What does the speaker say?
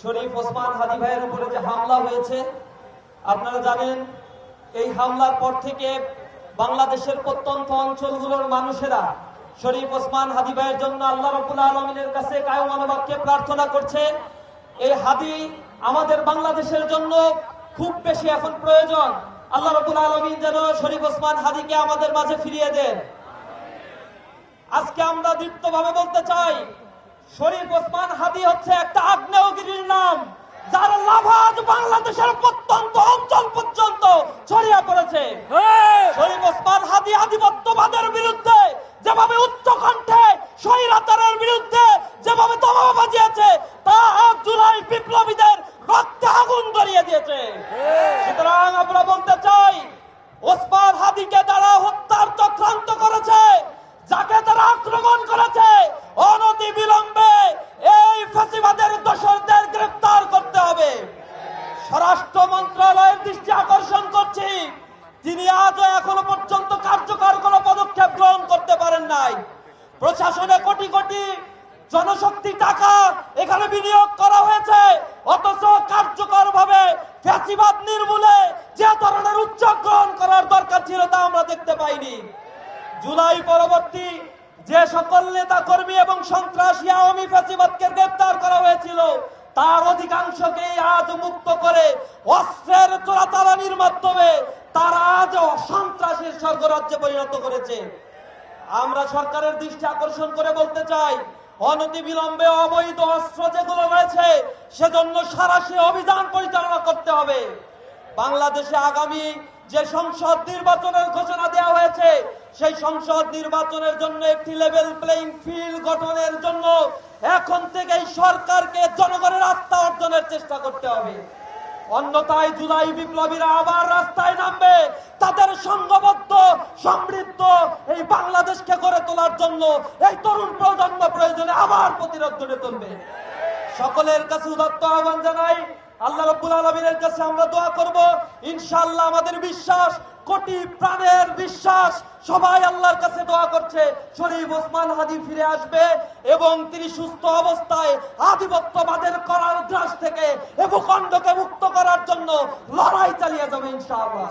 শরীফ ওসমান হাদি ভাইয়ের উপরে যে হামলা হয়েছে, আপনারা জানেন এই হামলার পর থেকে বাংলাদেশের প্রত্যন্ত অঞ্চলগুলোর মানুষেরা শরীফ ওসমান হাদি ভাইয়ের জন্য আল্লাহ রাব্বুল আলামিনের কাছে কায়মনোবাক্যে প্রার্থনা করছে। এই হাদি আমাদের বাংলাদেশের জন্য খুব বেশি এখন প্রয়োজন। আল্লাহ রাব্বুল আলামিন যেন শরীফ ওসমান হাদিকে আমাদের মাঝে ফিরিয়ে দেন। আজকে আমরা দৃপ্তভাবে বলতে চাই, শরীফ ওসমান হাদি হচ্ছে একটা আগ্নেয়গিরির নাম, যার লাভা আজ বাংলাদেশের প্রত্যন্ত অঞ্চল পর্যন্ত ছড়িয়ে পড়েছে। শরীফ ওসমান হাদি আধিপত্যবাদের বিরুদ্ধে যেভাবে উচ্চ কণ্ঠে স্বৈরাচারের বিরুদ্ধে যেভাবে দাবা বাজিয়েছে, তা আজ জুলাই বিপ্লবীদের রক্তে আগুন ধরিয়ে দিয়েছে। সুতরাং আমরা বলতে চাই, ওসমান হাদিকে যারা হত্যার চক্রান্ত করেছে, যাকে তারা আক্রমণ করেছে, অনতি বিলম্বে এই ফ্যাসিবাদের দোষরদের গ্রেফতার করতে হবে। স্বরাষ্ট্র মন্ত্রণালয়ের দৃষ্টি আকর্ষণ করছি, তিনি আজও এখনো পর্যন্ত কার্যকর কোনো পদক্ষেপ গ্রহণ করতে পারেন নাই। প্রশাসনে কোটি কোটি জনশক্তি টাকা এখানে বিনিয়োগ করা হয়েছে, অথচ কার্যকর ভাবে ফ্যাসিবাদ নির্মূলে যে ধরনের উদ্যোগ গ্রহণ করার দরকার ছিল তা আমরা দেখতে পাইনি। জুলাই পরবর্তী যে সকল নেতা কর্মী এবং সন্ত্রাসী আওয়ামী ফ্যাসিবাদকে গ্রেফতার করা হয়েছিল, তার অধিকাংশকেই আজ মুক্ত করে অস্ত্রের চোরাচালানির মাধ্যমে তারা আজ সন্ত্রাসীর স্বর্গরাজ্যে পরিণত করেছে। আমরা সরকারের দৃষ্টি আকর্ষণ করে বলতে চাই, অনতি বিলম্বে অবৈধ অস্ত্র যেগুলো রয়েছে সেজন্য সারাশি অভিযান পরিচালনা করতে হবে। বাংলাদেশে আগামী যে সংসদ নির্বাচনের ঘোষণা দেওয়া হয়েছে, সেই সংসদ নির্বাচনের জন্য একটি লেভেল প্লেইং ফিল্ড গঠনের জন্য এখন থেকেই সরকারকে জনগণের আস্থা অর্জনের চেষ্টা করতে হবে। অন্যথায় জুলাই বিপ্লবীরা আবার রাস্তায় নামবে, তাদের সংঘবদ্ধ সমৃদ্ধ এই বাংলাদেশকে গড়ে তোলার জন্য এই তরুণ প্রজন্ম প্রয়োজনে আবার প্রতিরোধ গড়ে তুলবে। সকলের কাছে উদাত্ত আহ্বান জানাই, আল্লাহ রাব্বুল আলামিনের কাছে আমরা দোয়া করব, ইনশাআল্লাহ আমাদের বিশ্বাস, কোটি প্রাণের বিশ্বাস, সবাই আল্লাহর কাছে দোয়া করছে শরীফ ওসমান হাদি ফিরে আসবে এবং তিনি সুস্থ অবস্থায় আধিপত্যবাদের করার গ্রাস থেকে এ ভূখণ্ডকে মুক্ত করার জন্য লড়াই চালিয়ে যাবে ইনশাআল্লাহ।